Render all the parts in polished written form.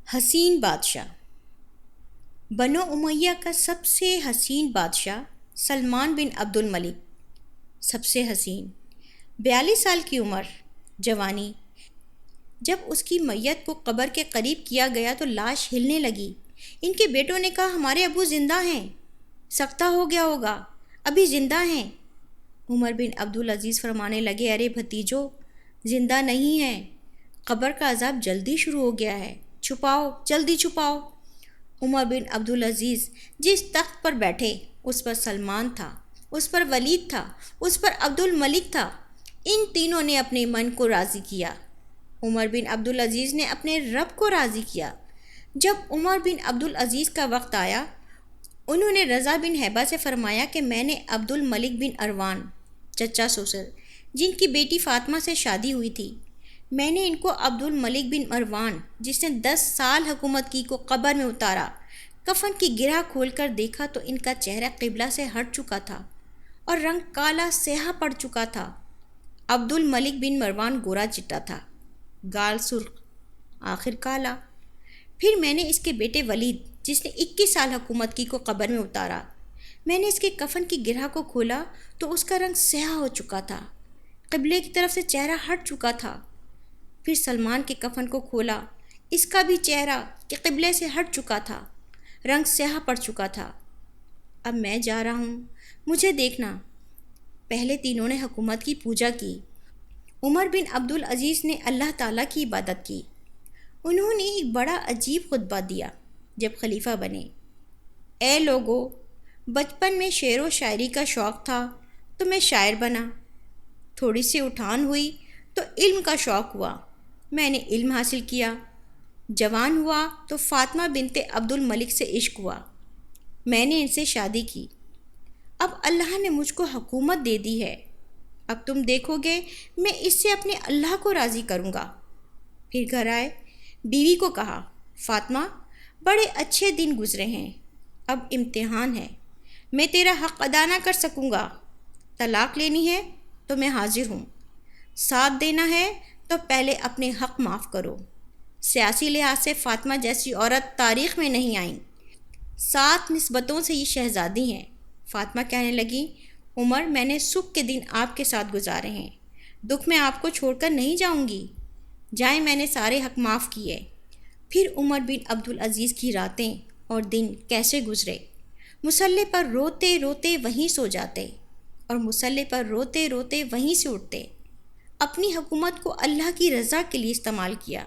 حسین بادشاہ۔ بنو امیہ کا سب سے حسین بادشاہ سلمان بن عبد الملک، سب سے حسین، 42 سال کی عمر، جوانی۔ جب اس کی میت کو قبر کے قریب کیا گیا تو لاش ہلنے لگی۔ ان کے بیٹوں نے کہا ہمارے ابو زندہ ہیں، سکتہ ہو گیا ہوگا، ابھی زندہ ہیں۔ عمر بن عبدالعزیز فرمانے لگے ارے بھتیجو، زندہ نہیں ہیں، قبر کا عذاب جلدی شروع ہو گیا ہے، چھپاؤ، جلدی چھپاؤ۔ عمر بن عبدالعزیز جس تخت پر بیٹھے اس پر سلمان تھا، اس پر ولید تھا، اس پر عبد الملک تھا۔ ان تینوں نے اپنے من کو راضی کیا۔ عمر بن عبدالعزیز نے اپنے رب کو راضی کیا۔ جب عمر بن عبدالعزیز کا وقت آیا، انہوں نے رضا بن ہیبہ سے فرمایا کہ میں نے عبد الملک بن اروان، چچا سسر، جن کی بیٹی فاطمہ سے شادی ہوئی تھی، میں نے ان کو عبد الملک بن مروان جس نے 10 سال حکومت کی کو قبر میں اتارا۔ کفن کی گرہ کھول کر دیکھا تو ان کا چہرہ قبلہ سے ہٹ چکا تھا اور رنگ کالا سیاہ پڑ چکا تھا۔ عبد الملک بن مروان گورا چٹا تھا، گال سرخ، آخر کالا۔ پھر میں نے اس کے بیٹے ولید جس نے 21 سال حکومت کی کو قبر میں اتارا۔ میں نے اس کے کفن کی گرہ کو کھولا تو اس کا رنگ سیاہ ہو چکا تھا، قبلے کی طرف سے چہرہ ہٹ چکا تھا۔ پھر سلمان کے کفن کو کھولا، اس کا بھی چہرہ کہ قبلے سے ہٹ چکا تھا، رنگ سیاہ پڑ چکا تھا۔ اب میں جا رہا ہوں، مجھے دیکھنا۔ پہلے تینوں نے حکومت کی پوجا کی۔ عمر بن عبدالعزیز نے اللہ تعالیٰ کی عبادت کی۔ انہوں نے ایک بڑا عجیب خطبہ دیا جب خلیفہ بنے۔ اے لوگو، بچپن میں شعر و شاعری کا شوق تھا تو میں شاعر بنا، تھوڑی سی اٹھان ہوئی تو علم کا شوق ہوا، میں نے علم حاصل کیا، جوان ہوا تو فاطمہ بنت عبد الملک سے عشق ہوا، میں نے ان سے شادی کی۔ اب اللہ نے مجھ کو حکومت دے دی ہے، اب تم دیکھو گے میں اس سے اپنے اللہ کو راضی کروں گا۔ پھر گھر آئے، بیوی کو کہا فاطمہ بڑے اچھے دن گزرے ہیں، اب امتحان ہے، میں تیرا حق ادا نہ کر سکوں گا، طلاق لینی ہے تو میں حاضر ہوں، ساتھ دینا ہے تو پہلے اپنے حق معاف کرو۔ سیاسی لحاظ سے فاطمہ جیسی عورت تاریخ میں نہیں آئیں، 7 نسبتوں سے یہ شہزادی ہیں۔ فاطمہ کہنے لگی عمر میں نے سکھ کے دن آپ کے ساتھ گزارے ہیں، دکھ میں آپ کو چھوڑ کر نہیں جاؤں گی، جائیں میں نے سارے حق معاف کیے۔ پھر عمر بن عبدالعزیز کی راتیں اور دن کیسے گزرے، مصلے پر روتے روتے وہیں سو جاتے اور مصلے پر روتے روتے وہیں سے اٹھتے۔ اپنی حکومت کو اللہ کی رضا کے لیے استعمال کیا۔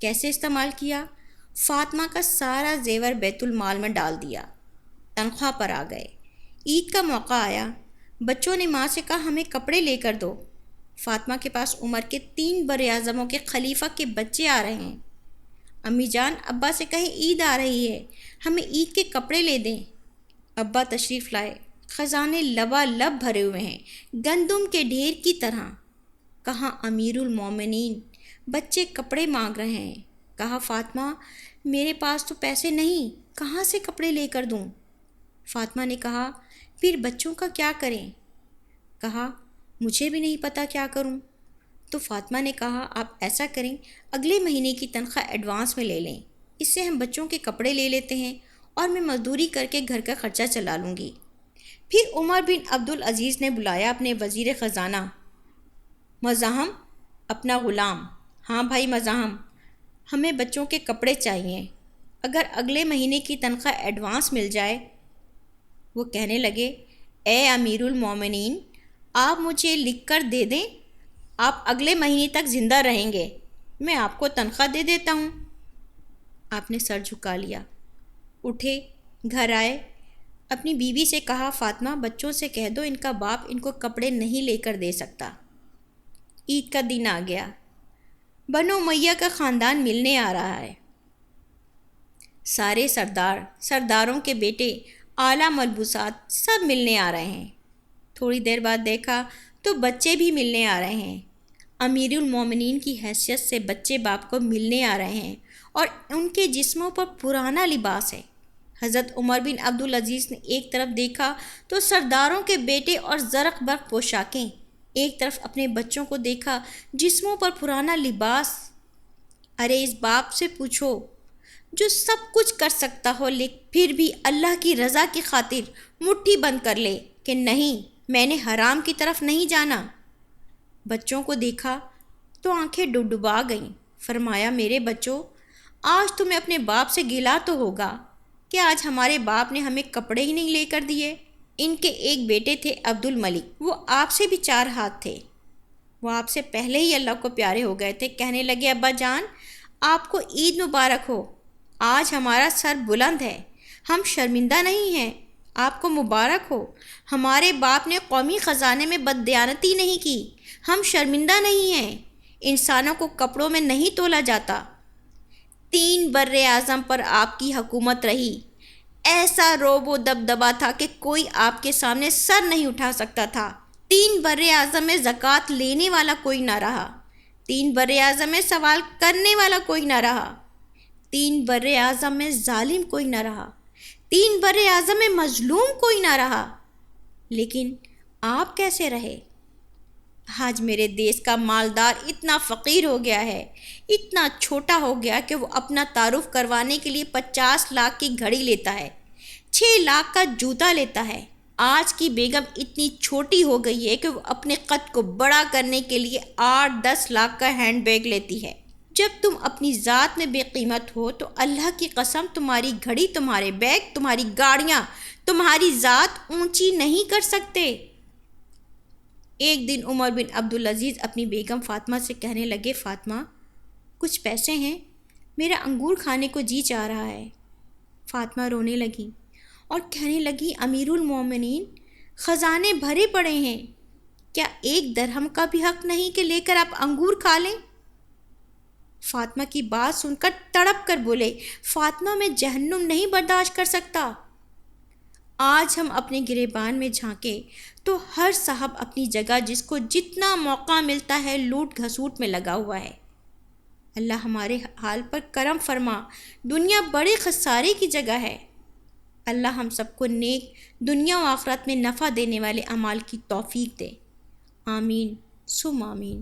کیسے استعمال کیا؟ فاطمہ کا سارا زیور بیت المال میں ڈال دیا، تنخواہ پر آ گئے۔ عید کا موقع آیا، بچوں نے ماں سے کہا ہمیں کپڑے لے کر دو۔ فاطمہ کے پاس عمر کے 3 براعظموں کے خلیفہ کے بچے آ رہے ہیں، امی جان ابا سے کہیں عید آ رہی ہے، ہمیں عید کے کپڑے لے دیں۔ ابا تشریف لائے، خزانے لبالب بھرے ہوئے ہیں، گندم کے ڈھیر کی طرح۔ کہا امیر المومنین، بچے کپڑے مانگ رہے ہیں۔ کہا فاطمہ میرے پاس تو پیسے نہیں، کہاں سے کپڑے لے کر دوں؟ فاطمہ نے کہا پھر بچوں کا کیا کریں؟ کہا مجھے بھی نہیں پتہ کیا کروں۔ تو فاطمہ نے کہا آپ ایسا کریں، اگلے مہینے کی تنخواہ ایڈوانس میں لے لیں، اس سے ہم بچوں کے کپڑے لے لیتے ہیں اور میں مزدوری کر کے گھر کا خرچہ چلا لوں گی۔ پھر عمر بن عبدالعزیز نے بلایا اپنے وزیر خزانہ مزاحم، اپنا غلام، ہاں بھائی مزاحم، ہمیں بچوں کے کپڑے چاہیے، اگر اگلے مہینے کی تنخواہ ایڈوانس مل جائے۔ وہ کہنے لگے اے امیر المومنین، آپ مجھے لکھ کر دے دیں، آپ اگلے مہینے تک زندہ رہیں گے، میں آپ کو تنخواہ دے دیتا ہوں۔ آپ نے سر جھکا لیا، اٹھے، گھر آئے، اپنی بیوی سے کہا فاطمہ بچوں سے کہہ دو ان کا باپ ان کو کپڑے نہیں لے کر دے سکتا۔ عید کا دن آ گیا، بنو امیہ کا خاندان ملنے آ رہا ہے، سارے سرداروں کے بیٹے، اعلیٰ ملبوسات سب ملنے آ رہے ہیں۔ تھوڑی دیر بعد دیکھا تو بچے بھی ملنے آ رہے ہیں، امیر المومنین کی حیثیت سے بچے باپ کو ملنے آ رہے ہیں اور ان کے جسموں پر پرانا لباس ہے۔ حضرت عمر بن عبدالعزیز نے ایک طرف دیکھا تو سرداروں کے بیٹے اور زرق برق پوشاکیں، ایک طرف اپنے بچوں کو دیکھا، جسموں پر پرانا لباس۔ ارے اس باپ سے پوچھو جو سب کچھ کر سکتا ہو لیکن پھر بھی اللہ کی رضا کی خاطر مٹھی بند کر لے کہ نہیں، میں نے حرام کی طرف نہیں جانا۔ بچوں کو دیکھا تو آنکھیں ڈبڈبا گئیں۔ فرمایا میرے بچوں، آج تمہیں اپنے باپ سے گلا تو ہوگا کہ آج ہمارے باپ نے ہمیں کپڑے ہی نہیں لے کر دیے۔ ان کے ایک بیٹے تھے عبد الملک، وہ آپ سے بھی 4 ہاتھ تھے، وہ آپ سے پہلے ہی اللہ کو پیارے ہو گئے تھے۔ کہنے لگے ابا جان، آپ کو عید مبارک ہو، آج ہمارا سر بلند ہے، ہم شرمندہ نہیں ہیں، آپ کو مبارک ہو۔ ہمارے باپ نے قومی خزانے میں بددیانتی نہیں کی، ہم شرمندہ نہیں ہیں، انسانوں کو کپڑوں میں نہیں تولا جاتا۔ 3 بر اعظم پر آپ کی حکومت رہی، ایسا رعب و دبدبا تھا کہ کوئی آپ کے سامنے سر نہیں اٹھا سکتا تھا۔ 3 بر اعظم میں زکوٰۃ لینے والا کوئی نہ رہا، 3 بر اعظم میں سوال کرنے والا کوئی نہ رہا، 3 بر اعظم میں ظالم کوئی نہ رہا، 3 بر اعظم میں مظلوم کوئی نہ رہا۔ لیکن آپ کیسے رہے؟ آج میرے دیس کا مالدار اتنا فقیر ہو گیا ہے، اتنا چھوٹا ہو گیا کہ وہ اپنا تعارف کروانے کے لیے 50 لاکھ کی گھڑی لیتا ہے، 6 لاکھ کا جوتا لیتا ہے۔ آج کی بیگم اتنی چھوٹی ہو گئی ہے کہ وہ اپنے قد کو بڑا کرنے کے لیے 8-10 لاکھ کا ہینڈ بیگ لیتی ہے۔ جب تم اپنی ذات میں بے قیمت ہو تو اللہ کی قسم تمہاری گھڑی، تمہارے بیگ، تمہاری گاڑیاں تمہاری ذات اونچی نہیں کر سکتے۔ ایک دن عمر بن عبدالعزیز اپنی بیگم فاطمہ سے کہنے لگے، فاطمہ کچھ پیسے ہیں، میرا انگور کھانے کو جی چاہ رہا ہے۔ فاطمہ رونے لگی اور کہنے لگی، امیر المومنین، خزانے بھرے پڑے ہیں، کیا 1 درہم کا بھی حق نہیں کہ لے کر آپ انگور کھا لیں؟ فاطمہ کی بات سن کر تڑپ کر بولے، فاطمہ میں جہنم نہیں برداشت کر سکتا۔ آج ہم اپنے گریبان میں جھانکیں تو ہر صاحب اپنی جگہ جس کو جتنا موقع ملتا ہے لوٹ گھسوٹ میں لگا ہوا ہے۔ اللہ ہمارے حال پر کرم فرما، دنیا بڑے خسارے کی جگہ ہے۔ اللہ ہم سب کو نیک دنیا و آخرت میں نفع دینے والے اعمال کی توفیق دے، آمین ثم آمین۔